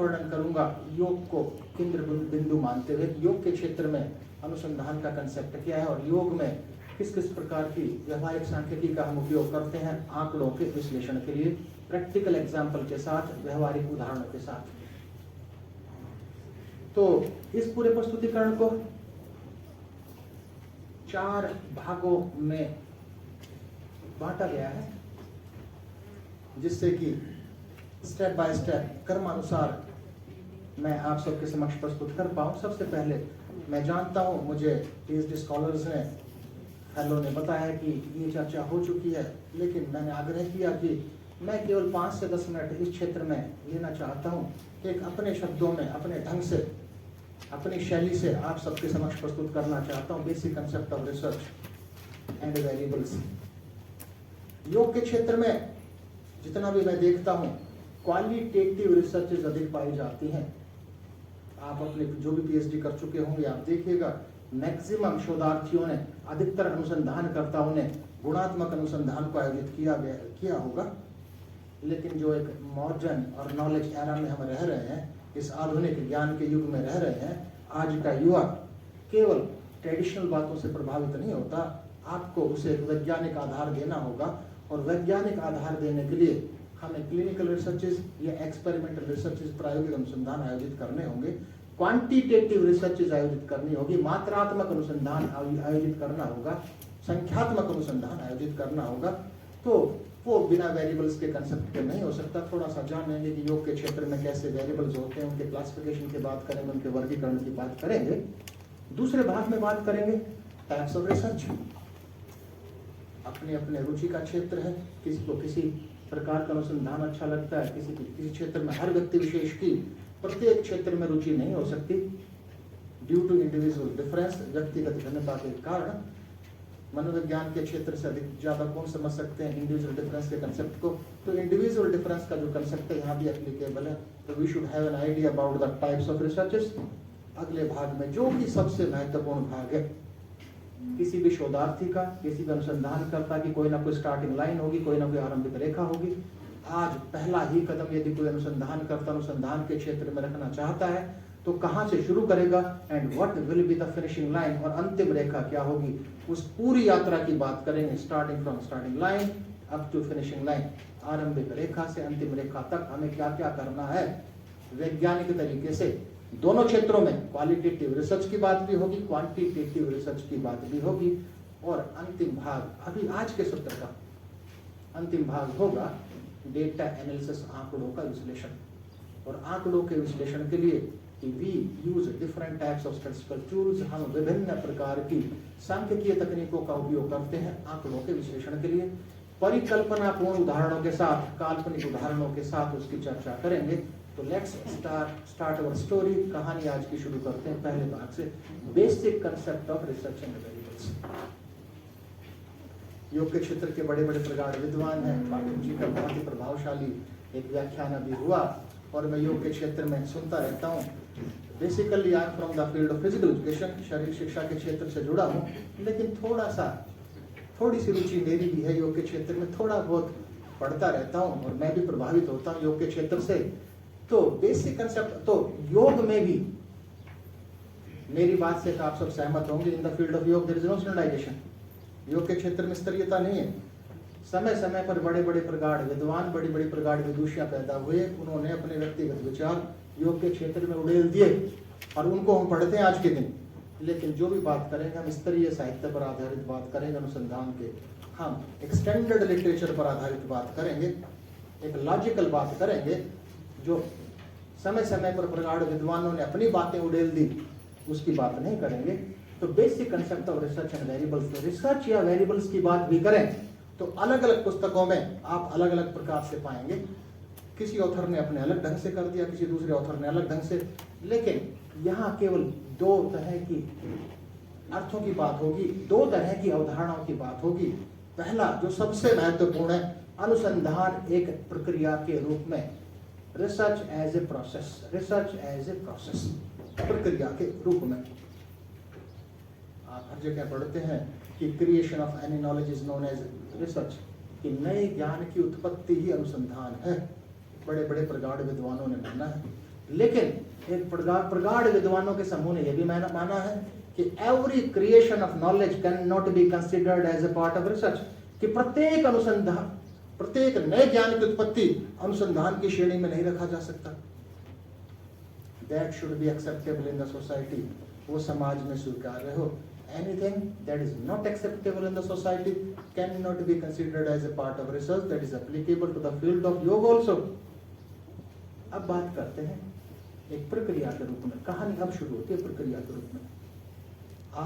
वर्णन करूंगा योग को केंद्र बिंदु मानते हुए। योग के क्षेत्र में अनुसंधान का कंसेप्ट क्या है और योग में किस किस प्रकार की व्यवहारिक सांख्यिकी का हम उपयोग करते हैं आंकड़ों के विश्लेषण के लिए, प्रैक्टिकल एग्जाम्पल के साथ, व्यवहारिक उदाहरणों के साथ। तो इस पूरे प्रस्तुतिकरण को 4 भागों में बांटा गया है, जिससे कि स्टेप बाय स्टेप क्रमानुसार मैं आप सबके समक्ष प्रस्तुत कर पाऊँ। सबसे पहले मैं जानता हूँ, मुझे पीएचडी स्कॉलर्स ने, फेलो ने बताया कि ये चर्चा हो चुकी है, लेकिन मैंने आग्रह किया कि मैं केवल 5 से 10 मिनट इस क्षेत्र में लेना चाहता हूँ, एक अपने शब्दों में, अपने ढंग से, अपनी शैली से आप सबके समक्ष प्रस्तुत करना चाहता हूँ basic concept of research and variables. योग के क्षेत्र में जितना भी मैं देखता हूँ, क्वालिटेटिव रिसर्चेज अधिक पाई जाती हैं। आप अपने जो भी पीएचडी कर चुके होंगे आप देखिएगा, मैक्सिमम शोधार्थियों ने, अधिकतर अनुसंधानकर्ताओं ने गुणात्मक अनुसंधान को आयोजित किया होगा। लेकिन जो एक मॉडर्न और नॉलेज एरा में हम रह रहे हैं, इस आधुनिक ज्ञान के युग में रह रहे हैं, आज का युवा केवल ट्रेडिशनल बातों से प्रभावित नहीं होता, आपको उसे वैज्ञानिक आधार देना होगा। और वैज्ञानिक आधार देने के लिए हमें क्लिनिकल रिसर्चेज या एक्सपेरिमेंटल रिसर्चेज, प्रायोगिक अनुसंधान आयोजित करने होंगे, क्वांटिटेटिव रिसर्चेज आयोजित करनी होगी, मात्रात्मक अनुसंधान आयोजित करना होगा, संख्यात्मक अनुसंधान आयोजित करना होगा। तो वो बिना वेरिएबल्स के कंसेप्ट पे नहीं हो सकता। थोड़ा सा जानेंगे कि योग के क्षेत्र में कैसे वेरिएबल्स होते हैं, उनके क्लासिफिकेशन की बात करेंगे, उनके वर्गीकरण की बात करेंगे। दूसरे भाग में बात करेंगे टाइप्स ऑफ रिसर्च। अपने अपने रुचि का क्षेत्र है, किसी को किसी प्रकार का अनुसंधान अच्छा लगता है, किसी क्षेत्र में। हर व्यक्ति विशेष की प्रत्येक क्षेत्र में रुचि नहीं हो सकती, ड्यू टू इंडिविजुअल डिफरेंस, व्यक्तिगत भिन्नता के कारण। मनोविज्ञान के क्षेत्र से अधिक ज्यादा कौन समझ सकते हैं इंडिविजुअल डिफरेंस के कंसेप्ट को? तो इंडिविजुअल डिफरेंस का जो कंसेप्ट है यहाँ भी एप्लीकेबल है। तो we should have an idea about the types of researches. अगले भाग में जो कि सबसे महत्वपूर्ण भाग है, किसी भी शोधार्थी का, किसी भी अनुसंधानकर्ता की कोई ना कोई स्टार्टिंग लाइन होगी, कोई ना कोई आरंभिक रेखा होगी। आज पहला ही कदम यदि कोई अनुसंधानकर्ता अनुसंधान के क्षेत्र में रखना चाहता है तो कहाँ से शुरू करेगा, and what will be the finishing line, और अंतिम रेखा क्या होगी, उस पूरी यात्रा की बात करेंगे। Starting from starting line up to finishing line, आरंभिक रेखा से अंतिम रेखा तक हमें क्या क्या करना है वैज्ञानिक तरीके से। दोनों क्षेत्रों में क्वालिटेटिव रिसर्च की बात भी होगी, क्वांटिटेटिव रिसर्च की बात भी होगी। और अंतिम भाग, अभी आज के सत्र का अंतिम भाग होगा डेटा एनालिसिस, आंकड़ों का विश्लेषण। और आंकड़ों के विश्लेषण के लिए we use different types of statistical tools. हम विभिन्न प्रकार की सांख्यिकीय तकनीकों का उपयोग करते हैं आंकड़ों के विश्लेषण के लिए। परिकल्पनापूर्ण उदाहरणों के साथ, काल्पनिक उदाहरणों के साथ उसकी चर्चा करेंगे। तो लेट्स स्टार्ट अवर स्टोरी। कहानी आज की शुरू करते हैं पहले भाग से, basic concept of research and variables. योग के क्षेत्र के बड़े बड़े प्रगाढ़ विद्वान हैं। पाटिल जी का बहुत ही प्रभावशाली एक व्याख्यान अभी हुआ और मैं योग के क्षेत्र में सुनता रहता हूँ। Basically I am from the field of physical education, शारीरिक शिक्षा के क्षेत्र से जुड़ा हूँ, लेकिन थोड़ी सी रुचि मेरी भी है योग के क्षेत्र में। थोड़ा बहुत पढ़ता रहता हूँ और मैं भी प्रभावित होता हूँ योग के क्षेत्र से। तो बेसिक कंसेप्ट, तो योग में भी मेरी बात से आप सब सहमत होंगे, इन द फील्ड ऑफ योग देयर इज नो स्टैंडर्डाइजेशन। योग के क्षेत्र में स्तरीयता नहीं है। समय समय पर बड़े बड़े प्रगाढ़ विद्वान, बड़ी बड़ी प्रगाढ़ विदुषियां पैदा हुए, उन्होंने अपने व्यक्तिगत विचार योग के क्षेत्र में उड़ेल दिए और उनको हम पढ़ते हैं आज के दिन। लेकिन जो भी बात करेंगे हम स्तरीय साहित्य पर आधारित बात करेंगे, अनुसंधान के, हम एक स्टैंडर्ड लिटरेचर पर आधारित बात करेंगे, एक लॉजिकल बात करेंगे। जो समय समय पर प्रगाढ़ विद्वानों ने अपनी बातें उड़ेल दी, उसकी बात नहीं करेंगे। तो basic concept of research and variables, research या वेरिएबल्स की बात भी करें तो अलग अलग पुस्तकों में आप अलग अलग प्रकार से पाएंगे। किसी ऑथर ने अपने अलग ढंग से कर दिया, किसी दूसरे ऑथर ने अलग ढंग से। लेकिन यहाँ केवल 2 तरह की अर्थों की बात होगी, 2 तरह की अवधारणाओं की बात होगी। पहला जो सबसे महत्वपूर्ण है, अनुसंधान एक प्रक्रिया के रूप में, research as a process, research as a process, प्रक्रिया के रूप में। आप हर जगह पढ़ते हैं कि creation of any knowledge is known as research, कि नए ज्ञान की उत्पत्ति ही अनुसंधान है। बड़े बड़े प्रगाढ़ विद्वानों ने माना है। लेकिन एक प्रगाढ़ विद्वानों के समूह ने यह भी माना है कि every creation of knowledge can not be considered as a part of research, कि प्रत्येक अनुसंधान, प्रत्येक नए ज्ञान की उत्पत्ति अनुसंधान की श्रेणी में नहीं रखा जा सकता। That should be acceptable in the society, वो समाज में स्वीकार्य हो। Anything that is not acceptable in the society cannot be considered as a part of research that is applicable to the field of yoga also। अब बात करते हैं एक प्रक्रिया के रूप में, कहानी अब शुरू होती है प्रक्रिया के रूप में।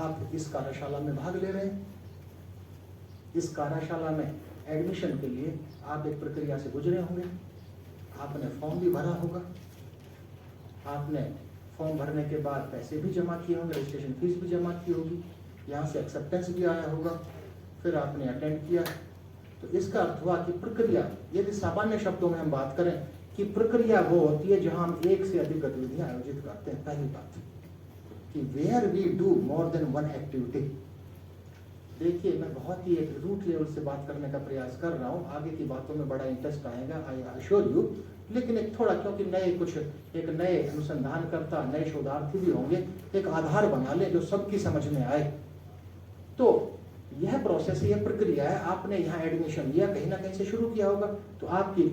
आप इस कार्यशाला में भाग ले रहे हैं, इस कार्यशाला में एडमिशन के लिए आप एक प्रक्रिया से गुजरे होंगे, आपने फॉर्म भी भरा होगा, आपने फॉर्म भरने के बाद पैसे भी जमा किए होंगे, रजिस्ट्रेशन फीस भी जमा की होगी, यहाँ से एक्सेप्टेंस भी आया होगा, फिर आपने अटेंड किया। तो इसका अर्थ हुआ कि प्रक्रिया, यदि सामान्य शब्दों में हम बात करें कि प्रक्रिया वो होती है जहां हम एक से अधिक गतिविधियां आयोजित करते हैं। पहली बात कि where we do more than one activity. देखिए, मैं बहुत ही एक रूट लेवल से बात करने का प्रयास कर रहा हूँ, आगे की बातों में बड़ा इंटरेस्ट आएगा, आई अश्योर यू। लेकिन एक थोड़ा, क्योंकि एक नए अनुसंधानकर्ता, नए शोधार्थी भी होंगे, एक आधार बना ले जो सबकी समझ में आए। तो यह प्रोसेस, यह प्रक्रिया है, आपने यहाँ एडमिशन लिया, कहीं ना कहीं से शुरू किया होगा, तो आपकी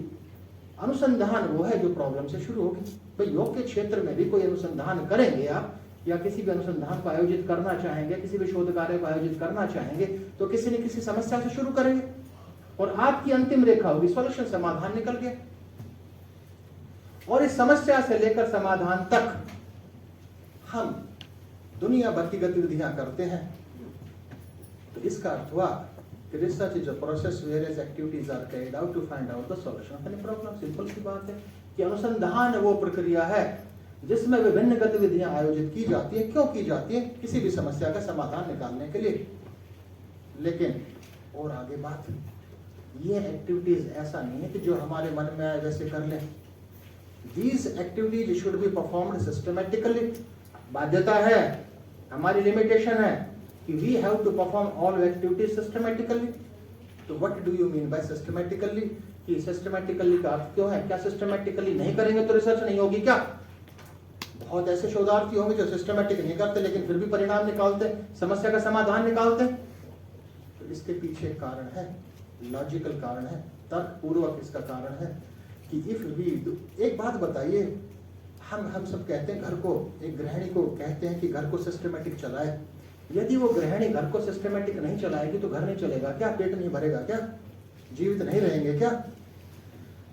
अनुसंधान वो है जो प्रॉब्लम से शुरू होगी। भाई योग के क्षेत्र में भी कोई अनुसंधान करेंगे आप, या किसी भी अनुसंधान को आयोजित करना चाहेंगे, किसी भी शोध कार्य को आयोजित करना चाहेंगे, तो किसी न किसी समस्या से शुरू करेंगे और आपकी अंतिम रेखा होगी सॉल्यूशन, समाधान निकल गया। और इस समस्या से लेकर समाधान तक हम दुनिया भर की गतिविधियां करते हैं। तो इसका अर्थ हुआ कि research is a process whereas activities are carried out to find out the solution of any problem. Simple सी बात है कि अनुसंधान वो प्रक्रिया है जिसमें विभिन्न गतिविधियां आयोजित की जाती है। क्यों की जाती है? किसी भी समस्या का समाधान निकालने के लिए। लेकिन और आगे बात, ये एक्टिविटीज ऐसा नहीं है कि जो हमारे मन में आए वैसे कर लें। These activities should be performed systematically। बाध्यता है, हमारी लिमिटेशन है कि we have to perform all activities systematically। तो what do you mean by systematically? कि systematically का अर्थ क्यों है? क्या systematically नहीं करेंगे तो रिसर्च नहीं होगी क्या? बहुत ऐसे शोधार्थी होंगे जो सिस्टमैटिक नहीं करते लेकिन फिर भी परिणाम निकालते, समस्या का समाधान निकालते। तो इसके पीछे कारण है, लॉजिकल कारण है, तर्कपूर्वक इसका कारण है कि इफ वी डू। एक बात बताइए, हम सब कहते हैं घर को, एक गृहिणी को कहते हैं कि घर को सिस्टमैटिक चलाए। यदि वो गृहिणी घर को सिस्टमैटिक नहीं चलाएगी तो घर नहीं चलेगा क्या? पेट नहीं भरेगा क्या? जीवित नहीं रहेंगे क्या?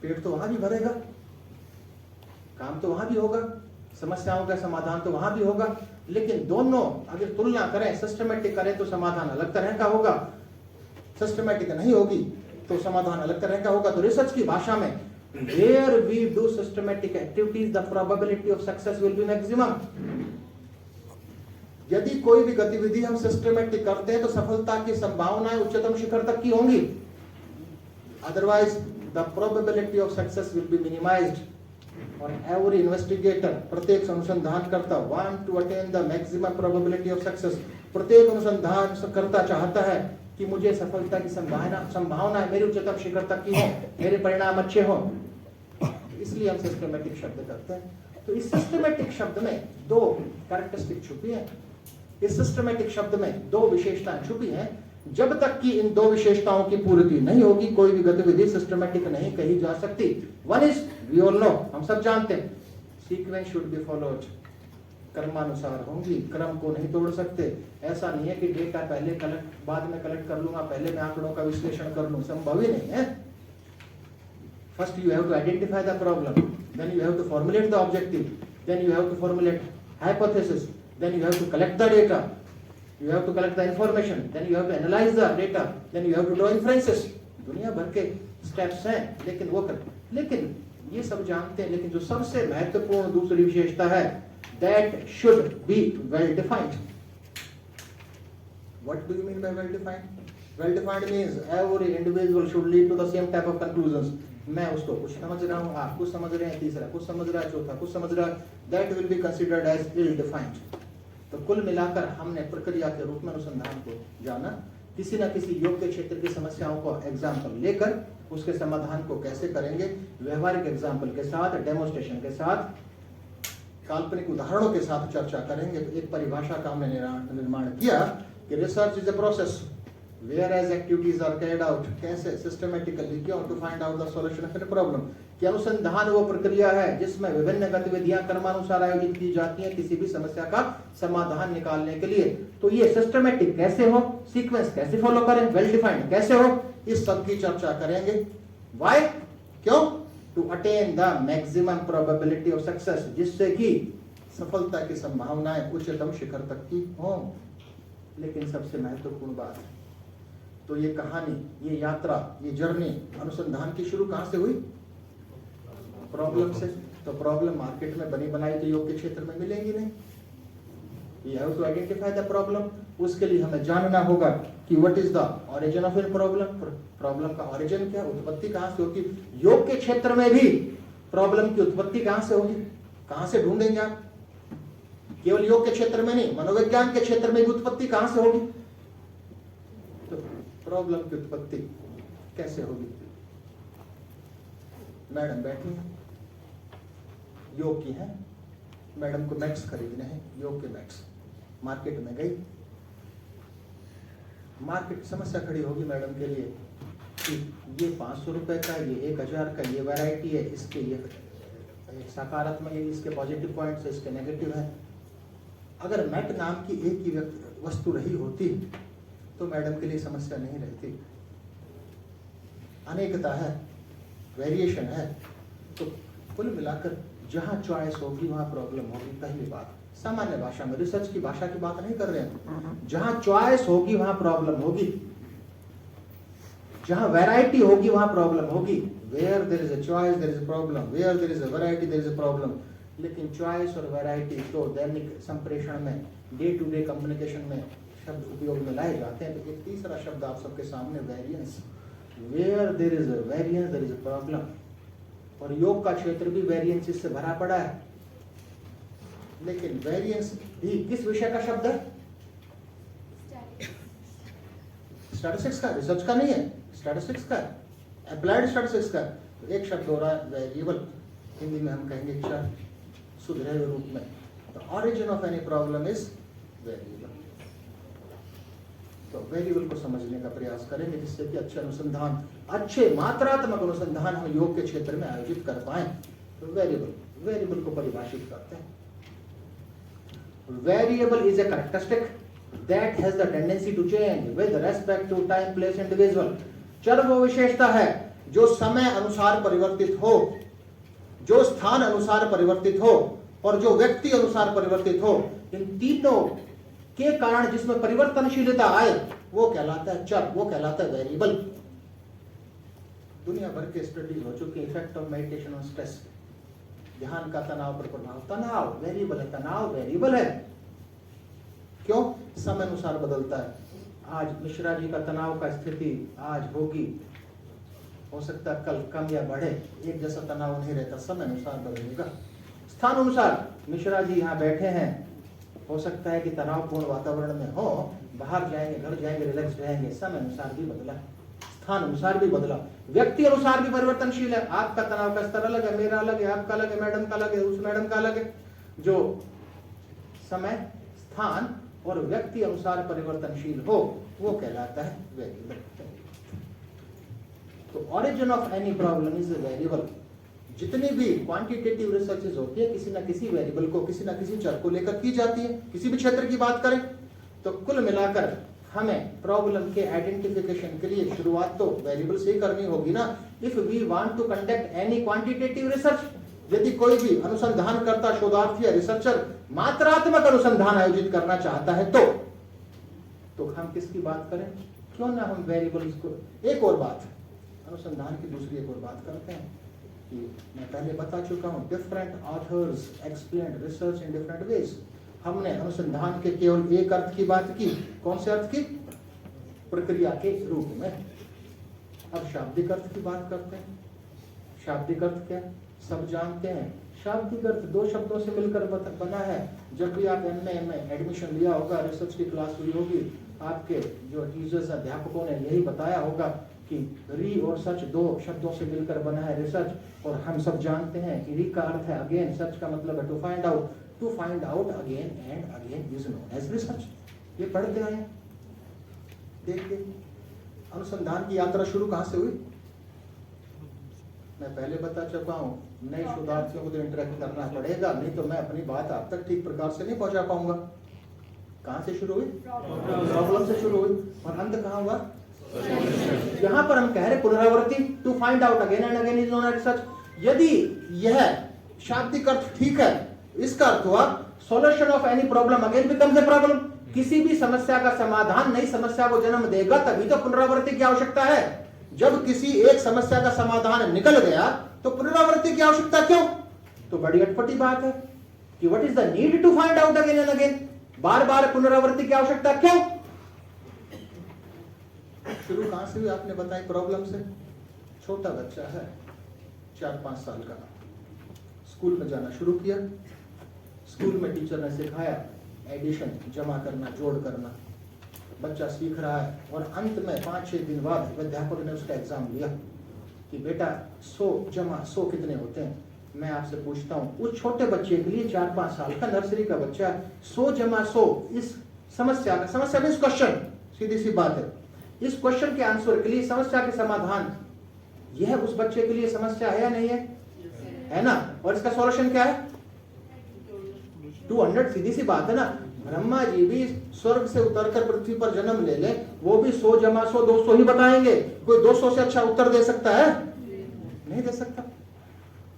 पेट तो वहां भी भरेगा, काम तो वहां भी होगा, समस्याओं का समाधान तो वहां भी होगा। लेकिन दोनों अगर तुलना करें, सिस्टमैटिक करें तो समाधान अलग तरह का होगा, सिस्टमैटिक नहीं होगी तो समाधान अलग तरह का होगा। तो रिसर्च की भाषा में where we do systematic activities the probability of success will be maximum। यदि कोई भी गतिविधि हम सिस्टमैटिक करते हैं तो सफलता की संभावनाएं उच्चतम शिखर तक की होंगी। Otherwise the probability of success will be minimized. और एवरी इन्वेस्टिगेटर, प्रत्येक अनुसंधानकर्ता want to attain the maximum probability of success. प्रत्येक अनुसंधानकर्ता चाहता है कि मुझे सफलता की संभावना मेरी उच्चतम शिखर तक की हो, मेरे परिणाम अच्छे हो। इसलिए हम सिस्टमैटिक शब्द करते हैं। तो इस सिस्टमैटिक शब्द में दो कैरेक्टरिस्टिक छुपी है, इस सिस्टमैटिक शब्द में दो विशेषताएं छुपी हैं। जब तक कि इन दो विशेषताओं की पूर्ति नहीं होगी कोई भी गतिविधि सिस्टमैटिक नहीं कही जा सकती। One is, we all know, हम सब जानते हैं, सीक्वेंस शुड बी फॉलोड। क्रमानुसार होंगी, क्रम को नहीं तोड़ सकते। ऐसा नहीं है कि डेटा पहले कलेक्ट बाद में कलेक्ट कर लूंगा, पहले मैं आंकड़ों का विश्लेषण कर लूं, संभव ही नहीं है। First you have to identify the problem, then you have to formulate the objective, then you have to formulate hypothesis, then you have to collect the data, you have to collect the information, then you have to analyze the data, then you have to draw inferences। दुनिया भर के steps हैं, लेकिन वो लेकिन ये सब जानते हैं। लेकिन जो सबसे महत्वपूर्ण दूसरी विशेषता है, that should be well defined। What do you mean by well defined? Well defined means every individual should lead to the same type of conclusions। मैं उसको कुछ समझ रहा हूँ, आप कुछ समझ रहे हैं, तीसरा कुछ समझ रहा है, चौथा कुछ समझ रहा है, that will be considered as ill defined। तो कुल मिलाकर हमने प्रक्रिया के रूप में अनुसंधान को जाना। किसी न किसी योग के क्षेत्र की समस्याओं को एग्जाम्पल लेकर उसके समाधान को कैसे करेंगे, व्यवहारिक एग्जाम्पल के साथ, डेमोन्स्ट्रेशन के साथ, काल्पनिक उदाहरणों के साथ चर्चा करेंगे। तो एक परिभाषा का हमने निर्माण किया कि research is a process whereas activities are carried out, कैसे सिस्टमेटिकली क्यों to find out the solution of a problem, कि अनुसंधान वो प्रक्रिया है जिसमें विभिन्न गतिविधियां क्रमानुसार आयोजित की जाती हैं किसी भी समस्या का समाधान निकालने के लिए। तो ये सिस्टमेटिक कैसे हो, सीक्वेंस कैसे फॉलो करें, वेल डिफाइंड कैसे हो, इस सब की चर्चा करेंगे। व्हाई, क्यों, to attain the maximum probability of success, जिससे कि सफलता की संभावनाएं उच्चतम शिखर तक की हो। लेकिन सबसे महत्वपूर्ण बात, तो ये कहानी, ये यात्रा, ये जर्नी अनुसंधान की शुरू कहां से हुई, प्रॉब्लम से। तो प्रॉब्लम मार्केट में बनी बनाई तो योग के क्षेत्र में मिलेंगी नहीं। You have to identify the problem. उसके लिए हमें जानना होगा कि what is the origin of a problem, problem का ओरिजिन क्या, उत्पत्ति कहां से होगी। योग के क्षेत्र में भी प्रॉब्लम की उत्पत्ति कहां से होगी, कहां से ढूंढेंगे आप, केवल योग के क्षेत्र में नहीं, मनोविज्ञान के क्षेत्र में भी उत्पत्ति कहां से होगी। तो प्रॉब्लम की उत्पत्ति कैसे होगी। मैडम बैठी हैं, योग की है, मैडम को मैक्स खरीदने हैं, योग के मैक्स, मार्केट में गई, मार्केट समस्या खड़ी होगी मैडम के लिए कि ये 500 रुपए का, ये 1000 का, ये वैरायटी है, इसके ये सकारात्मक है, इसके पॉजिटिव पॉइंट्स है, इसके नेगेटिव है। अगर मैट नाम की एक ही वस्तु रही होती तो मैडम के लिए समस्या नहीं रहती। अनेकता है, वेरिएशन है। तो कुल मिलाकर जहां चॉइस होगी वहां प्रॉब्लम होगी। पहली बात, सामान्य भाषा में, रिसर्च की भाषा की बात नहीं कर रहे हैं। जहां चॉइस होगी वहां प्रॉब्लम होगी, जहां वैरायटी होगी वहां प्रॉब्लम होगी। Where there is a choice there is a problem, where there is a variety there is a problem. लेकिन चॉइस और वैरायटी तो दैनिक संप्रेषण में, डे टू डे कम्युनिकेशन में शब्द उपयोग में लाए जाते हैं। तो एक तीसरा शब्द आप सबके सामने, variance. Where there is a variance there is a problem. और योग का क्षेत्र भी वेरिएंस से भरा पड़ा है। लेकिन वेरिएंस भी किस विषय का शब्द है, स्टैटिस्टिक्स का, रिसर्च का नहीं है, स्टैटिस्टिक्स का, अप्लाइड स्टैटिस्टिक्स का। तो एक शब्द हो रहा है वेरिएबल, हिंदी में हम कहेंगे चर, सुधरे हुए रूप में। The origin of any problem is variable. तो वेरिएबल को समझने का प्रयास करेंगे जिससे कि अच्छे अनुसंधान, अच्छे मात्रात्मक अनुसंधान हम योग के क्षेत्र में आयोजित कर पाए। तो वेरिएबल को परिभाषित करते हैं। Variable is a characteristic that has the tendency to change with respect to time, place, individual। चर वो विशेषता है जो समय अनुसार परिवर्तित हो, जो स्थान अनुसार परिवर्तित हो और जो व्यक्ति अनुसार परिवर्तित हो। इन तीनों के कारण जिसमें परिवर्तनशीलता आए वो कहलाता है चर, वो कहलाता है वेरिएबल। दुनिया भर के स्टडीज हो चुकी, effect of meditation on stress, ध्यान का तनाव पर प्रभाव। तनाव वेरिएबल है, तनाव वेरिएबल है। क्यों, समय अनुसार बदलता है। आज मिश्रा जी का तनाव का स्थिति आज होगी, हो सकता है कल कम या बढ़े, एक जैसा तनाव नहीं रहता, समय अनुसार बदलेगा। स्थान अनुसार मिश्रा जी यहाँ बैठे हैं, हो सकता है कि तनावपूर्ण वातावरण में हो, बाहर जाएंगे, घर जाएंगे, रिलैक्स रहेंगे, समय अनुसार भी बदला, स्थान अनुसार भी बदला, व्यक्ति अनुसार भी परिवर्तनशील है। आपका तनाव का स्तर अलग है, मेरा अलग है, आपका अलग है, मैडम का अलग है, उस मैडम का अलग है। जो समय, स्थान और व्यक्ति अनुसार परिवर्तनशील हो वो कहलाता है वेरिएबल। तो origin of any problem is a variable. जितनी भी क्वांटिटेटिव रिसर्चेज होती है किसी ना किसी वेरिएबल को, किसी ना किसी चर को लेकर की जाती है। किसी भी क्षेत्र की बात करें तो कुल मिलाकर हमें प्रॉब्लम के आइडेंटिफिकेशन के लिए शुरुआत तो वेरिएबल से ही करनी होगी ना। If we want to conduct any quantitative research, यदि कोई भी अनुसंधान करता शोधार्थी या रिसर्चर मात्रात्मक अनुसंधान आयोजित करना चाहता है तो हम किसकी बात करें, क्यों ना हम वेरिएबल्स को। एक और बात, अनुसंधान की दूसरी एक और बात करते हैं कि मैं पहले बता चुका हूं, different authors explain research in different ways. हमने अनुसंधान के केवल एक अर्थ की बात की, कौन से अर्थ की, प्रक्रिया के रूप में। अब शाब्दिक अर्थ की बात करते हैं। शाब्दिक अर्थ क्या, सब जानते हैं। शाब्दिक अर्थ दो शब्दों से मिलकर बना है। जब भी आप एमए में एडमिशन लिया होगा, रिसर्च की क्लास हुई होगी, आपके जो टीचर्स अध्यापकों ने यही बताया होगा कि री और सच दो शब्दों से मिलकर बना है रिसर्च, और हम सब जानते हैं कि री का अर्थ है अगेन, सच का मतलब है to find out, to find out again and again is known as research. ये पढ़ते आए। देखिए अनुसंधान की यात्रा शुरू कहां से हुई? मैं पहले बता चुका हूं, नए शोधार्थियों को तो इंटरेक्ट करना पड़ेगा, नहीं तो मैं अपनी बात आप तक ठीक प्रकार से नहीं पहुंचा पाऊंगा। कहां से शुरू हुई? प्रॉब्लम से शुरू हुई, और अंत कहां हुआ? यहां पर हम कह रहे पुनरावृत्ति, to find out again and again is known as research. यदि यह शाब्दिक अर्थ ठीक है, इसका अर्थ हुआ solution of any problem again becomes a problem. किसी भी समस्या का समाधान नई समस्या को जन्म देगा, तभी तो पुनरावृत्ति की आवश्यकता है। जब किसी एक समस्या का समाधान निकल गया तो पुनरावृत्ति की आवश्यकता क्यों? तो बड़ी अटपटी बात है कि what is the need to find out again and again, बार बार पुनरावृत्ति की आवश्यकता क्यों? शुरू कहां से हुई आपने बताई? प्रॉब्लम से। छोटा बच्चा है 4-5 साल का, स्कूल में जाना शुरू किया। स्कूल में टीचर ने सिखाया एडिशन, जमा करना, जोड़ करना। बच्चा सीख रहा है, और अंत में 5-6 दिन बाद अध्यापक ने उसका एग्जाम लिया कि बेटा 100 जमा 100 कितने होते हैं। मैं आपसे पूछता हूं, उस छोटे बच्चे के लिए 4-5 साल का नर्सरी का बच्चा 100 जमा 100 इस समस्या में इस क्वेश्चन, सीधी सी बात है, इस क्वेश्चन के आंसर के लिए, समस्या के समाधान, यह उस बच्चे के लिए समस्या है या नहीं है? है ना? और इसका सॉल्यूशन क्या है? 200। सीधी सी बात है ना। ब्रह्मा जी भी स्वर्ग से उतरकर पृथ्वी पर जन्म ले ले, वो भी 100 जमा 100 200 ही बताएंगे। कोई 200 से अच्छा उत्तर दे सकता है? नहीं दे सकता।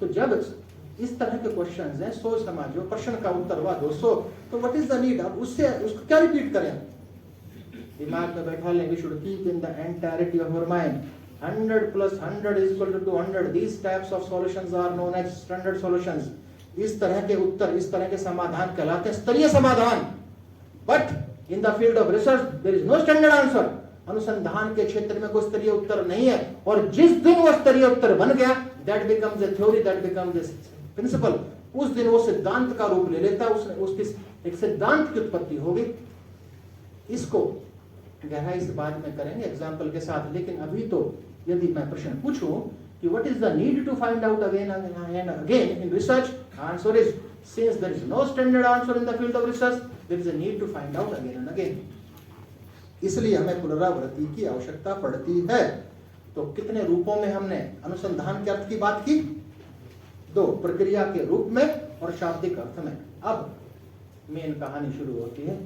तो जब इस तरह के क्वेश्चंस हैं, 100 समझो, प्रश्न का उत्तर हुआ 200, तो व्हाट इज द नीड? अब उसको क्या रिपीट करें? दिमाग में बैठा लें, we should keep in the entirety of our mind 100 + 100 = 200। These types of solutions are known as standard solutions। इस तरह के उत्तर, इस तरह के समाधान कहलाते हैं स्तरीय समाधान। But in the field of research there is no standard answer. अनुसंधान के क्षेत्र में कोई स्तरीय उत्तर नहीं है, और जिस दिन वो स्तरीय उत्तर बन गया, that becomes a theory, that becomes a principle. उस दिन वो सिद्धांत का रूप ले लेता है, उसकी एक सिद्धांत की उत्पत्ति होगी। इसको गहराई से बाद में करेंगे एग्जाम्पल के साथ, लेकिन अभी तो यदि मैं प्रश्न पूछूं कि what is the need to find out again and again in research, answer is, since there is no standard answer in the field of research, there is a need to find out again and again। इसलिए हमें पुनरावृत्ति की आवश्यकता पड़ती है। तो कितने रूपों में हमने अनुसंधान के अर्थ की बात की? 2, प्रक्रिया के रूप में और शाब्दिक अर्थ में। अब मेन कहानी शुरू होती है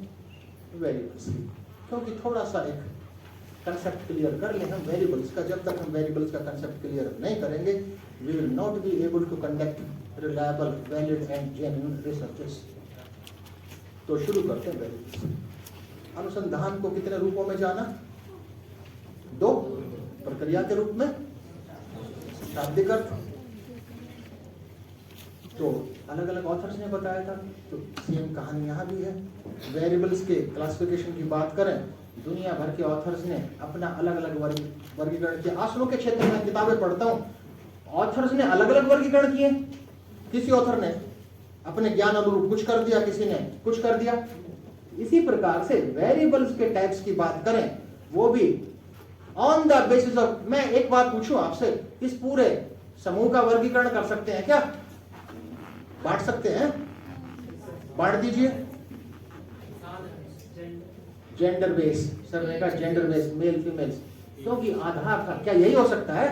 वेरिएबल्स की, क्योंकि थोड़ा सा एक कंसेप्ट क्लियर कर लें हम वेरिएबल्स का। जब तक हम वेरिएबल्स का कंसेप्ट क्लियर नहीं करेंगे, we will not be able to conduct reliable, valid and genuine researches. तो शुरू करते हैं वेरिएबल्स। अनुसंधान को कितने रूपों में जाना? 2, प्रक्रिया के रूप में, शाब्दिक अर्थ। तो अलग अलग ऑथर्स ने बताया था, तो सेम कहानी यहाँ भी है। वेरिएबल्स के क्लासिफिकेशन की बात करें, दुनिया भर के ऑथर्स ने अपना अलग अलग वर्गीकरण किया। आसनों के क्षेत्र में किताबें पढ़ता हूँ, ऑथर्स ने अलग अलग वर्गीकरण किए। किसी ऑथर ने अपने ज्ञान अनुरूप कुछ कर दिया, किसी ने कुछ कर दिया। इसी प्रकार से वेरिएबल्स के टाइप्स की बात करें, वो भी ऑन द बेसिस ऑफ, मैं एक बात पूछूं आपसे, इस पूरे समूह का वर्गीकरण कर सकते हैं क्या? बांट सकते हैं? बांट दीजिए। जेंडर बेस, सर ने कहा जेंडर बेस, मेल फीमेल्स, क्योंकि आधार था। क्या यही हो सकता है?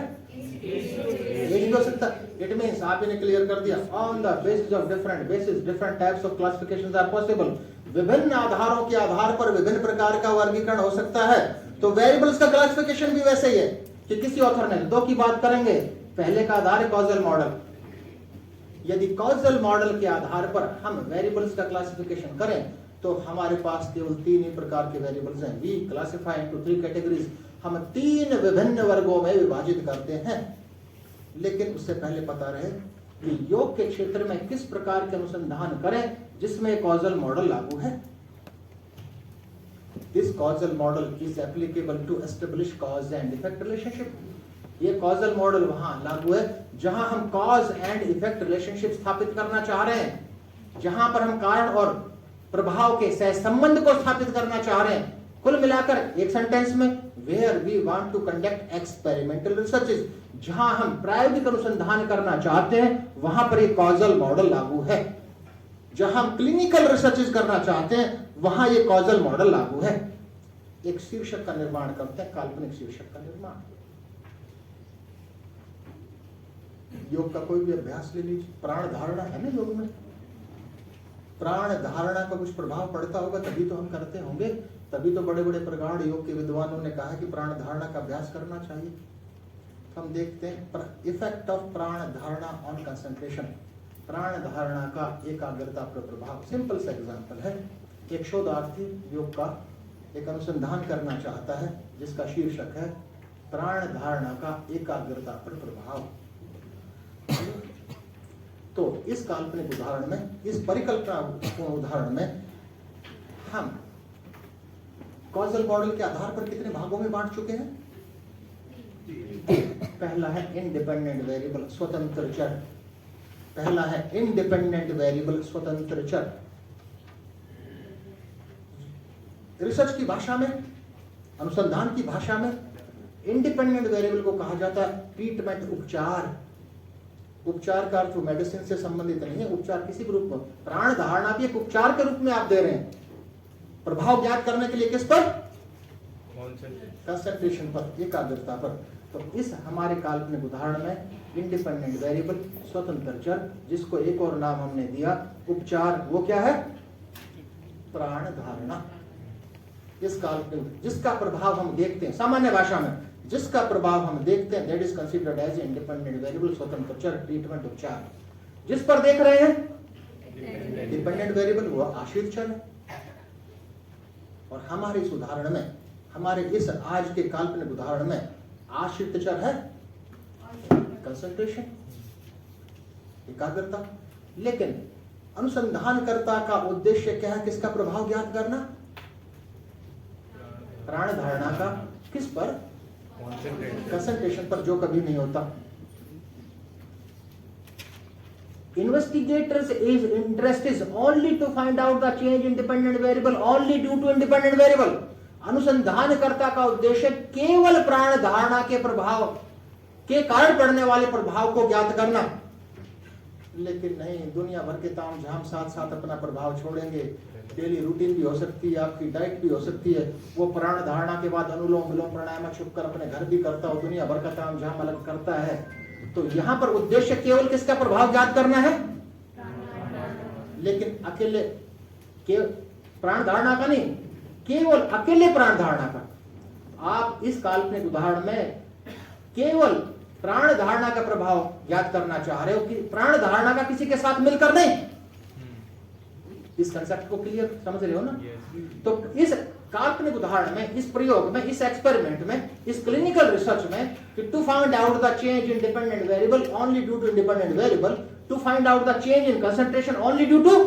यही हो सकता। इट मींस आप इन्हें क्लियर कर दिया, on the basis of different basis different types of classifications are possible. विभिन्न आधारों के आधार पर विभिन्न प्रकार का वर्गीकरण हो सकता है। तो वेरिएबल्स का क्लासिफिकेशन भी वैसे ही है कि किसी ऑथर ने 2 की बात करेंगे। पहले का आधार है कॉजल मॉडल। यदि कॉजल मॉडल के आधार पर हम वेरिएबल्स का क्लासिफिकेशन करें, तो हमारे पास केवल 3 ही प्रकार के वेरिएबल्स हैं। We classify into 3 categories. हम 3 विभिन्न वर्गों में विभाजित करते हैं। लेकिन उससे पहले पता रहे कि योग के क्षेत्र में किस प्रकार के अनुसंधान करें जिसमें कॉजल मॉडल लागू है। This causal model is applicable to establish cause and effect relationship. ये कॉजल मॉडल वहां लागू है जहां हम कॉज एंड इफेक्ट रिलेशनशिप स्थापित करना चाह रहे हैं, जहां पर हम कारण और प्रभाव के सहसंबंध को स्थापित करना चाह रहे हैं। कुल मिलाकर एक सेंटेंस में where we want to conduct experimental researches, जहां हम प्रायोगिक अनुसंधान करना चाहते हैं वहां पर एक कॉजल मॉडल लागू है। जहां हम क्लिनिकल रिसर्चेस करना चाहते हैं वहां ये कॉजल मॉडल लागू है। एक शीर्षक का निर्माण करते हैं, काल्पनिक शीर्षक का निर्माण। योग का कोई भी अभ्यास ले लीजिए, प्राण धारणा है ना योग में। प्राण धारणा का कुछ प्रभाव पड़ता होगा तभी तो हम करते होंगे, तभी तो बड़े बड़े प्रगाढ़ योग के विद्वानों ने कहा कि प्राण धारणा का अभ्यास करना चाहिए। तो हम देखते हैं इफेक्ट ऑफ प्राण धारणा ऑन कंसंट्रेशन। प्राण धारणा का एकाग्रता पर प्रभाव। सिंपल सा एग्जांपल है, एक शोधार्थी योग का एक अनुसंधान करना चाहता है जिसका शीर्षक है प्राण धारणा का एकाग्रता पर प्रभाव। तो इस काल्पनिक उदाहरण में, इस परिकल्पना उदाहरण में हम कॉजल मॉडल के आधार पर कितने भागों में बांट चुके हैं? पहला है इंडिपेंडेंट वेरिएबल, स्वतंत्र चर। पहला है इंडिपेंडेंट वेरिएबल, स्वतंत्र चर। रिसर्च की भाषा में, अनुसंधान की भाषा में इंडिपेंडेंट वेरिएबल को कहा जाता है ट्रीटमेंट, उपचार। उपचार का अर्थ मेडिसिन से संबंधित नहीं है, उपचार किसी भी रूप में। प्राण धारणा भी एक उपचार के रूप में आप दे रहे हैं, प्रभाव ज्ञात करने के लिए। किस पर? कंसंट्रेशन पर, एकाग्रता पर। तो इस हमारे काल्पनिक उदाहरण में इंडिपेंडेंट वेरिएबल, स्वतंत्र चर, जिसको एक और नाम हमने दिया उपचार, वो क्या है? प्राण धारणा। इस काल्पनिक जिसका प्रभाव हम देखते हैं, सामान्य भाषा में जिसका प्रभाव हम देखते हैं, that is considered as independent variable, स्वतंत्र चर, ट्रीटमेंट, उपचार। जिस पर देख रहे हैं डिपेंडेंट वेरिएबल, वो आश्रित चर है। और हमारे इस उदाहरण में, हमारे इस आज के काल्पनिक उदाहरण में आश्रित चर है कंसंट्रेशन, एकाग्रता। लेकिन अनुसंधानकर्ता का उद्देश्य क्या है? किसका प्रभाव ज्ञात करना? प्राण धारणा का। किस पर? कंसंट्रेशन पर, जो कभी नहीं होता। Investigators' interest is only to find out the change in dependent variable only due to independent variable. अनुसंधानकर्ता का उद्देश्य केवल प्राण धारणा के प्रभाव के कारण पड़ने वाले प्रभाव को ज्ञात करना। लेकिन नहीं, दुनिया भर के ताम झाम साथ साथ अपना प्रभाव छोड़ेंगे। डेली रूटीन भी हो सकती है, आपकी डाइट भी हो सकती है। वो प्राण धारणा के बाद अनुलोम विलोम प्राणायाम छुप कर अपने घर भी करता हो, दुनिया भर का ताम झाम अलग करता है। तो यहाँ पर उद्देश्य केवल किसका प्रभाव ज्ञात करना है? लेकिन अकेले प्राण धारणा का नहीं, केवल अकेले प्राण धारणा का। आप इस काल्पनिक उदाहरण में केवल प्राण धारणा का प्रभाव ज्ञात करना चाह रहे हो कि प्राण धारणा का किसी के साथ मिलकर नहीं। इस कंसेप्ट को क्लियर समझ रहे हो ना? तो इस काल्पनिक उदाहरण में, इस प्रयोग में, इस एक्सपेरिमेंट में, इस क्लिनिकल रिसर्च में, to find out the change in dependent variable only due to independent variable, to find out the change in concentration only due to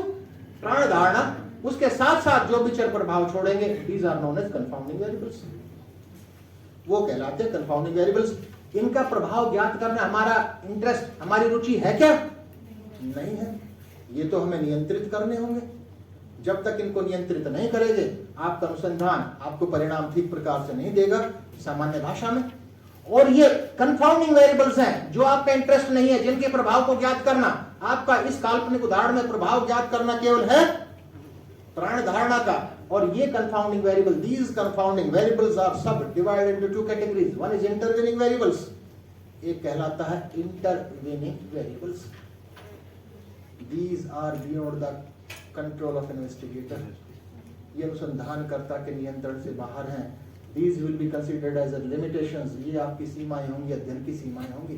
प्राण धारणा, उसके साथ साथ जो भी चर प्रभाव छोड़ेंगे, these are known as confounding variables. वो कहलाते हैं कंफाउंडिंग वेरिएबल्स। इनका प्रभाव ज्ञात करना हमारा इंटरेस्ट, हमारी रुचि है क्या? नहीं है। ये तो हमें नियंत्रित करने होंगे। जब तक इनको नियंत्रित नहीं करेंगे, आपका अनुसंधान आपको परिणाम ठीक प्रकार से नहीं देगा, सामान्य भाषा में। और ये कंफाउंडिंग वेरिएबल्स हैं जो आपका इंटरेस्ट नहीं है, जिनके प्रभाव को ज्ञात करना। आपका इस काल्पनिक उदाहरण में प्रभाव ज्ञात करना केवल है प्राण धारणा का। और ये confounding variable, these confounding variables are subdivided into two categories. One is intervening variables, एक कहलाता है intervening variables. These are beyond the control of investigator. ये अनुसंधानकर्ता के नियंत्रण से बाहर हैं। These will be considered as limitations। ये आपकी सीमाएं होंगी, अध्ययन की सीमाएं होंगी।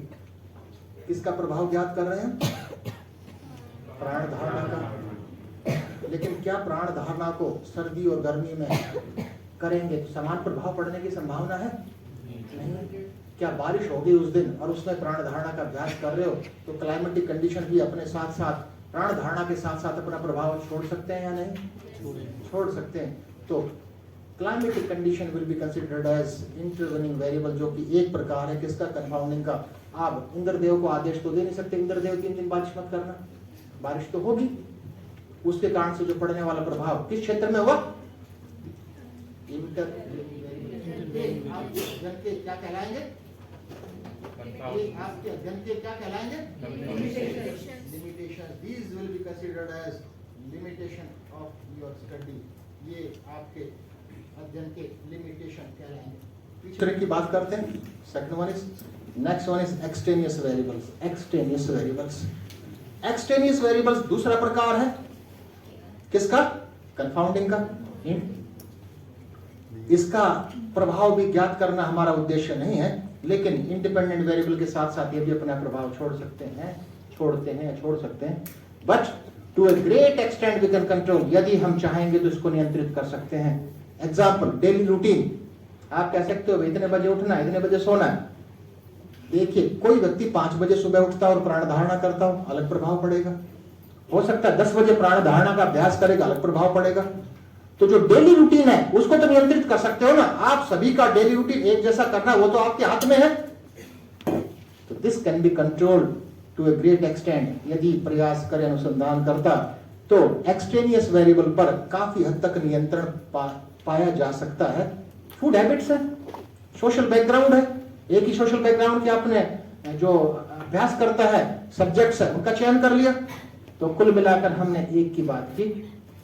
किसका प्रभाव ज्ञात कर रहे हैं? प्राण धारणा का। लेकिन क्या प्राण धारणा को सर्दी और गर्मी में करेंगे तो समान प्रभाव पड़ने की संभावना है? नहीं। क्या बारिश होगी उस दिन और उसमें प्राण धारणा का अभ्यास कर रहे हो तो क्लाइमेटिक कंडीशन भी अपने साथ साथ प्राण धारणा के साथ साथ अपना प्रभाव छोड़ सकते हैं या नहीं? छोड़ सकते हैं। तो climatic condition will be considered as intervening variable, जो कि एक प्रकार है किसका? कंफाउंडिंग का। आप इंद्रदेव को आदेश तो दे नहीं सकते, इंद्रदेव 3 दिन बारिश मत करना। बारिश तो होगी, उसके कारण से जो पड़ने वाला प्रभाव किस क्षेत्र में हुआ? ये आपके अध्ययन के क्या कहलाएंगे? ये आपके अध्ययन के क्या कहलाएंगे? Limitation. These will be considered as limitation of your study. ये आपके अध्ययन के लिमिटेशन कहलाएंगे. तीसरे की बात करते हैं. Second one is, next one is extraneous variables. Extraneous variables. Extraneous variables दूसरा प्रकार है किसका? कंफाउंडिंग का. इसका प्रभाव भी ज्ञात करना हमारा उद्देश्य नहीं है, लेकिन इंडिपेंडेंट वेरिएबल के साथ साथ ये भी अपना प्रभाव छोड़ सकते हैं. But to a great extent we can control. यदि हम चाहेंगे तो इसको नियंत्रित कर सकते हैं. Example, daily routine. आप कह सकते हो इतने बजे उठना है, इतने बजे सोना है. देखिए, कोई व्यक्ति 5 बजे सुबह उठता है और प्राण धारणा करता हो, अलग प्रभाव पड़ेगा. हो सकता है 10 बजे प्राण धारणा का अभ्यास करेगा, अलग प्रभाव पड़ेगा. तो जो डेली रूटीन है उसको तो नियंत्रित कर सकते हो ना. आप सभी का डेली रूटीन एक जैसा करना, वो तो आपके हाथ में है. तो this can be controlled to a great extent. यदि प्रयास करे अनुसंधान करता तो एक्सट्रेनियस वेरिएबल पर काफी हद तक नियंत्रण पाया जा सकता है. फूड हैबिट्स है, सोशल बैकग्राउंड है. एक ही सोशल बैकग्राउंड के आपने जो अभ्यास करता है सब्जेक्ट्स है उनका चयन कर लिया. तो कुल मिलाकर हमने एक की बात की,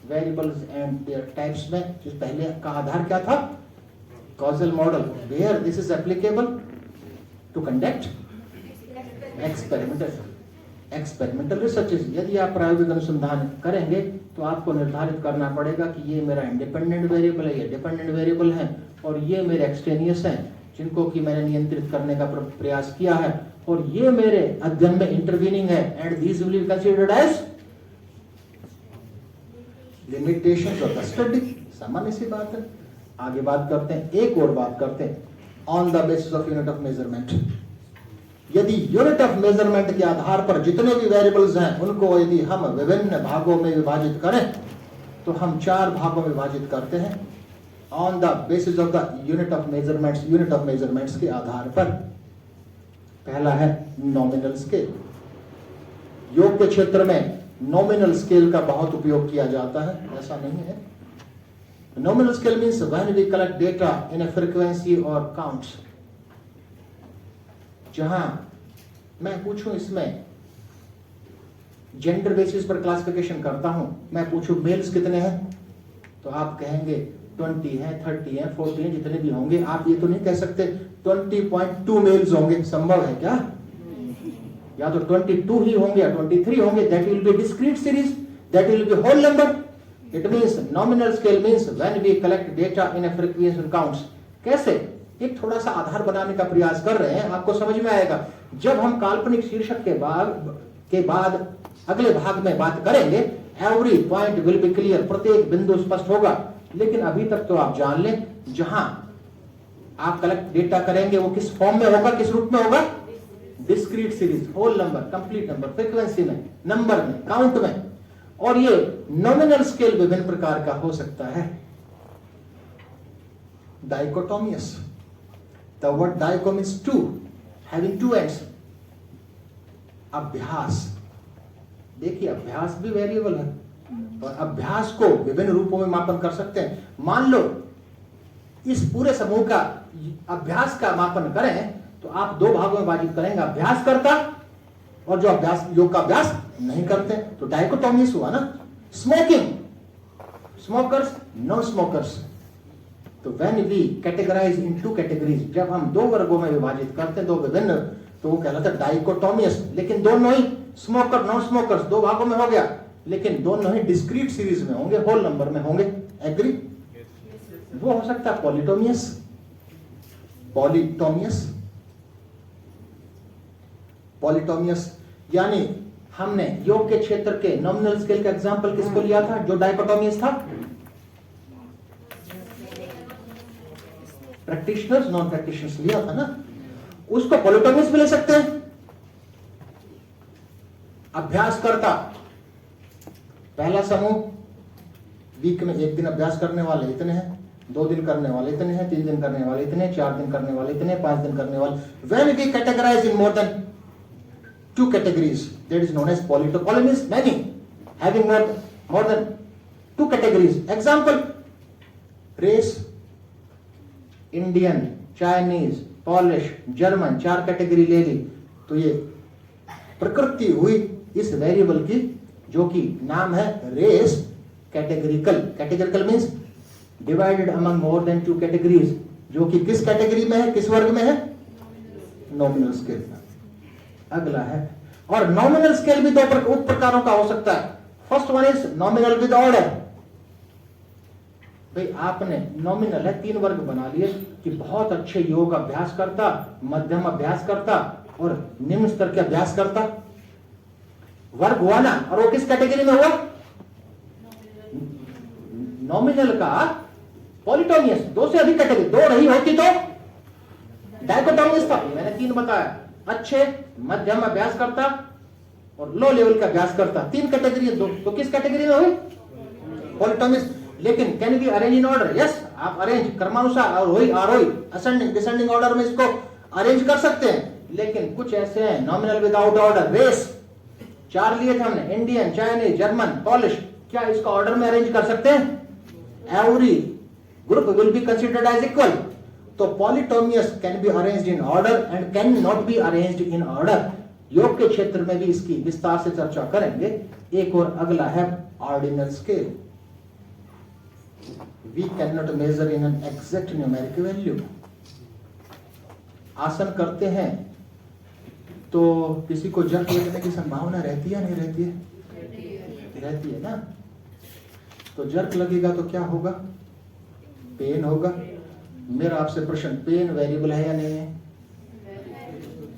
वेरिएबल्स एंड देयर टाइप्स में. जिस पहले का आधार क्या था? Causal model. Where this is applicable to conduct experimental researches. यदि आप प्रायोगिक अनुसंधान करेंगे तो आपको निर्धारित करना पड़ेगा कि ये मेरा इंडिपेंडेंट वेरिएबल है, ये डिपेंडेंट वेरिएबल है, और ये मेरे एक्सट्रेनियस हैं जिनको कि मैंने नियंत्रित करने का प्रयास किया है, और ये मेरे अध्ययन में इंटरवीनिंग है. And these will be considered as limitations of the study. सामान्य सी बात है. आगे बात करते हैं, एक और बात करते हैं, on the basis of unit of measurement. यदि यूनिट ऑफ मेजरमेंट के आधार पर जितने भी वेरिएबल्स हैं उनको यदि हम विभिन्न भागों में विभाजित करें तो हम 4 भागों में विभाजित करते हैं on the basis of the unit of measurements के आधार पर. पहला है नॉमिनल स्केल. योग के क्षेत्र में नॉमिनल स्केल का बहुत उपयोग किया जाता है, ऐसा नहीं है. Nominal scale means when we collect data in a frequency और काउंट्स. जहां मैं पूछूं, इसमें जेंडर बेसिस पर क्लासिफिकेशन करता हूं. मैं पूछूं मेल्स कितने हैं, तो आप कहेंगे 20 हैं, 30 हैं, 40 हैं, जितने भी होंगे. आप ये तो नहीं कह सकते 20.2 मेल्स होंगे. संभव है क्या? या तो 22 ही होंगे या 23 होंगे. That will be discrete series, that will be whole number. It means nominal scale means when we collect data in a frequency and counts. कैसे? एक थोड़ा सा आधार बनाने का प्रयास कर रहे हैं, आपको समझ में आएगा. जब हम काल्पनिक शीर्षक के बाद अगले भाग में बात करेंगे, every point will be clear. प्रत्येक बिंदु स्पष्ट होगा. लेकिन अभी तक तो आप जान लें, जहां आप कलेक्ट डेटा करेंगे वो किस फॉर्म में होगा, किस रूप में होगा? Discrete series, whole number, complete number, frequency में, नंबर में, काउंट में. और ये नॉमिनल स्केल विभिन्न प्रकार का हो सकता है. डाइकोटोमियस. The word dicho means two, having two ends. अभ्यास. देखिए, अभ्यास भी वेरिएबल है और अभ्यास को विभिन्न रूपों में मापन कर सकते हैं. मान लो इस पूरे समूह का अभ्यास का मापन करें तो आप 2 भागों में विभाजित करेंगे, अभ्यास करता और जो अभ्यास योग का अभ्यास नहीं करते. तो डाइकोटोमियस हुआ ना. Smoking, smokers, non smokers. तो when we categorize in 2 categories, जब हम 2 वर्गों में विभाजित करते हैं, 2 विभिन्न, तो वो कहलाता है डाइकोटोमियस. लेकिन दोनों ही स्मोकर, नॉन स्मोकर्स 2 भागों में हो गया, लेकिन दोनों ही डिस्क्रीट सीरीज में होंगे, होल नंबर में होंगे. एग्री? वो हो सकता है पॉलिटोमियस. पॉलिटोमियस यानी हमने योग के क्षेत्र के नॉमिनल स्केल का एग्जांपल किसको लिया था जो डाइकोटोमियस था? प्रैक्टिशनर्स, नॉन प्रैक्टिशनर्स लिया था ना. उसको पॉलिटोमियस भी ले सकते हैं. अभ्यास करता, पहला समूह, वीक में 1 दिन अभ्यास करने वाले इतने हैं, 2 दिन करने वाले इतने हैं, 3 दिन करने वाले इतने, 4 दिन करने वाले इतने, 5 दिन करने वाले. When we categorize in more than 2 categories, that is known as poly. Poly means many, having more than 2 categories. Example: race, Indian, Chinese, polish, German, 4 category ले ली, तो ये प्रकृति हुई इस वेरिएबल की, जो कि नाम है race categorical. Categorical means divided among more than 2 categories, जो कि किस कैटेगरी में है, किस वर्ग में है, नॉमिनल स्केल। अगला है, और नॉमिनल स्केल भी 2 उप प्रकारों का हो सकता है। First one is nominal with order. भाई आपने नॉमिनल है 3 वर्ग बना लिए कि बहुत अच्छे योग अभ्यास करता, मध्यम अभ्यास करता और निम्न स्तर के अभ्यास करता। वर्ग हुआ ना, और वो किस कैटेगरी में हुआ, नॉमिनल का पॉलिटोमियस। 2 से अधिक कैटेगरी, 2 रही होती तो डायकोटोमियस था। मैंने 3 बताया, अच्छे, मध्यम अभ्यास करता और लो लेवल का अभ्यास करता। 3 कैटेगरी, तो किस कैटेगरी में हुई, पॉलिटोमियस। लेकिन can be arrange in order, yes, आप अरेंज क्रमानुसार, आरोही आरोही, असेंडिंग डिसेंडिंग ऑर्डर में इसको अरेंज कर सकते हैं। लेकिन कुछ ऐसे हैं नॉमिनल विदाउट ऑर्डर, रेस 4 लिए थे हमने, इंडियन, चाइनीज, जर्मन, पॉलिश, क्या इसका ऑर्डर में अरेंज कर सकते हैं? Every group will be considered as equal. तो polytomous can be arranged in order and can not be arranged in order. योग के क्षेत्र में भी इसकी विस्तार से चर्चा करेंगे। एक और अगला है ordinal scale. We can not measure in an exact numerical value. आसन करते हैं तो किसी को जर्क लगने की संभावना रहती है, नहीं रहती है? रहती है ना। तो जर्क लगेगा तो क्या होगा, पेन होगा। मेरा आपसे प्रश्न, पेन वेरिएबल है या नहीं है?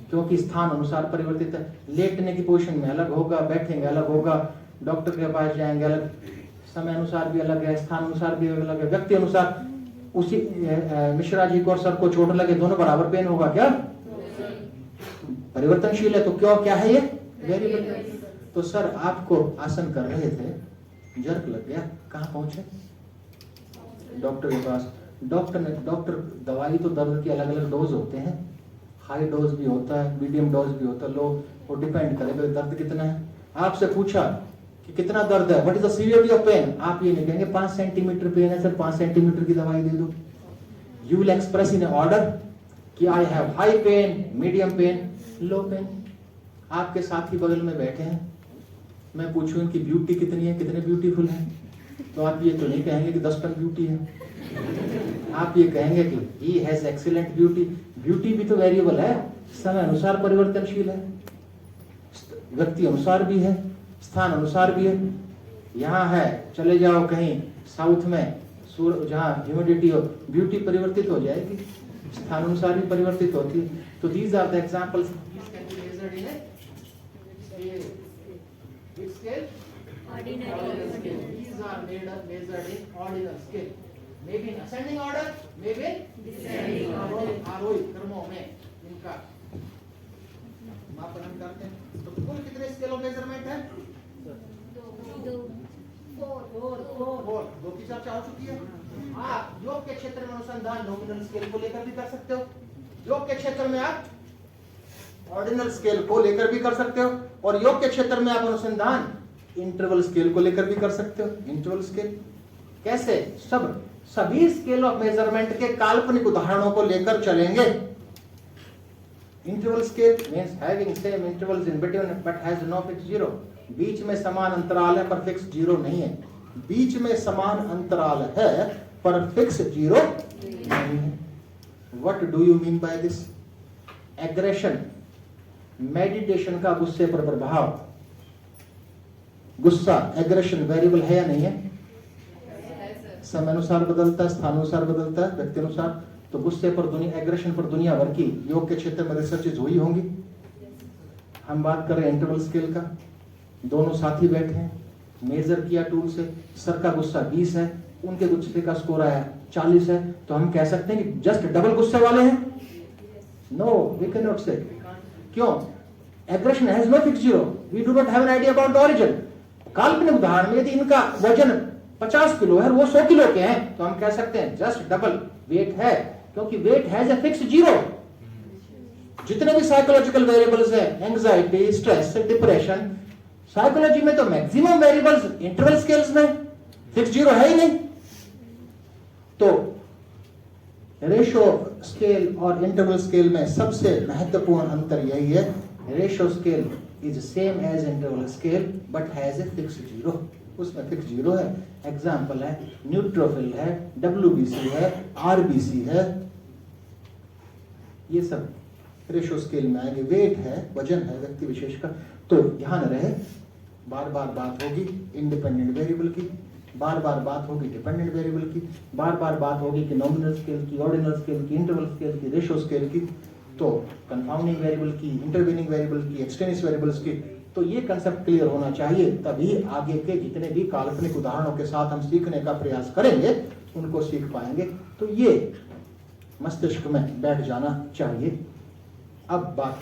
क्योंकि स्थान अनुसार परिवर्तित है। लेटने की पोजीशन में अलग होगा, बैठेंगे अलग होगा, डॉक्टर के पास जाएंगे अलग, समय अनुसार भी अलग है, स्थान अनुसार भी अलग है, व्यक्ति अनुसार। उसी मिश्रा जी को और सर को चोट लगे, दोनों बराबर पेन होगा क्या? परिवर्तनशील है। तो क्यों, क्या है ये, वेरिएबल। तो सर आपको आसन कर रहे थे, जर्क लग गया, कहां पहुंचे? डॉक्टर के पास। डॉक्टर दवाई तो दर्द के अलग अलग डोज होते हैं, हाई डोज भी होता है, मीडियम डोज भी होता है, लो, वो डिपेंड करेगा दर्द कितना है। आपसे पूछा कि कितना दर्द है, what is the severity of pain, आप ये नहीं कहेंगे 5 सेंटीमीटर पेन है सर, 5 सेंटीमीटर की दवाई दे दो। You will express in order कि I have high pain, medium pain, low pain. आपके साथी बगल में बैठे हैं, मैं पूछूं इनकी ब्यूटी कितनी है, कितने ब्यूटीफुल है, तो आप ये तो नहीं कहेंगे कि 10 टन ब्यूटी है। आप ये कहेंगे कि he has excellent beauty. Beauty भी तो वेरिएबल है, समय अनुसार परिवर्तनशील है, व्यक्ति अनुसार भी है, स्थान अनुसार भी है। यहाँ है, चले जाओ कहीं साउथ में, जहाँ ह्यूमिडिटी हो, ब्यूटी परिवर्तित हो जाएगी, स्थान अनुसार भी परिवर्तित होती है। तो these are the examples ordinal scale. These are measured in ordinal scale. Maybe in ascending order, maybe descending order. आरोही क्रमों में इनका मापन करते हैं। तो कुल कितने स्केल ऑफ मेजरमेंट है? 4 की चर्चा हो चुकी है। आप योग के क्षेत्र में अनुसंधान नॉमिनल स्केल को लेकर भी कर सकते हो, योग के क्षेत्र में आप ऑर्डिनल स्केल को लेकर भी कर सकते हो, और योग के क्षेत्र में आप अनुसंधान इंटरवल स्केल को लेकर भी कर सकते हो। इंटरवल स्केल कैसे? सभी स्केल ऑफ मेजरमेंट के काल्पनिक उदाहरणों को लेकर चलेंगे। Interval scale means having same intervals in between but has no fix zero. बीच में समान अंतराल है पर फिक्स जीरो नहीं है। बीच में समान अंतराल है पर फिक्स जीरो नहीं है। What do you mean by this? Aggression, meditation का गुस्से पर प्रभाव। गुस्सा, एग्रेशन वेरिएबल है या नहीं है? समय अनुसार बदलता है, स्थान अनुसार बदलता है, व्यक्ति अनुसार। तो गुस्से पर दुनिया, एग्रेशन पर दुनिया भर की योग के क्षेत्र में रिसर्चेज हुई होंगी। हम बात कर रहे हैं इंटरवल स्केल का। दोनों साथी बैठे हैं, मेजर किया टूल से, सर का गुस्सा 20 है, उनके गुस्से का स्कोर आया 40 है, तो हम कह सकते हैं कि जस्ट डबल गुस्से वाले हैं? No, we can not say. क्यों? Aggression has no fix zero, we do not have an idea about the origin. काल्पनिक उदाहरण में यदि इनका वजन 50 किलो है और वो 100 किलो के हैं, तो हम कह सकते हैं जस्ट डबल वेट है, क्योंकि weight has a fix zero. जितने भी साइकोलॉजिकल वेरिएबल्स हैं, एंजाइटी, स्ट्रेस, डिप्रेशन, साइकोलॉजी में तो मैक्सिमम वेरिएबल्स इंटरवल स्केल्स में, फिक्स जीरो है ही नहीं। तो रेशो स्केल और इंटरवल स्केल में सबसे महत्वपूर्ण अंतर यही है, ratio scale is same as interval scale but has a fix zero, उसमें फिक्स जीरो है। एग्जाम्पल है न्यूट्रोफिल है, WBC है, RBC है, ये सब रेशो स्केल में आएंगे। वेट है, वजन है व्यक्ति विशेष का। तो ध्यान रहे, बार बार बात होगी इंडिपेंडेंट वेरिएबल की, बार बार बात होगी डिपेंडेंट वेरिएबल की, बार बार बात होगी कि नॉमिनल स्केल की, ऑर्डिनल स्केल की, इंटरवल स्केल की, रेशो स्केल की, तो कंफाउंडिंग वेरिएबल की, इंटरवीनिंग वेरिएबल की, एक्सटेनिस वेरिएबल्स की। तो ये कंसेप्ट क्लियर होना चाहिए, तभी आगे के जितने भी काल्पनिक उदाहरणों के साथ हम सीखने का प्रयास करेंगे उनको सीख पाएंगे। तो ये मस्तिष्क में बैठ जाना चाहिए। अब बात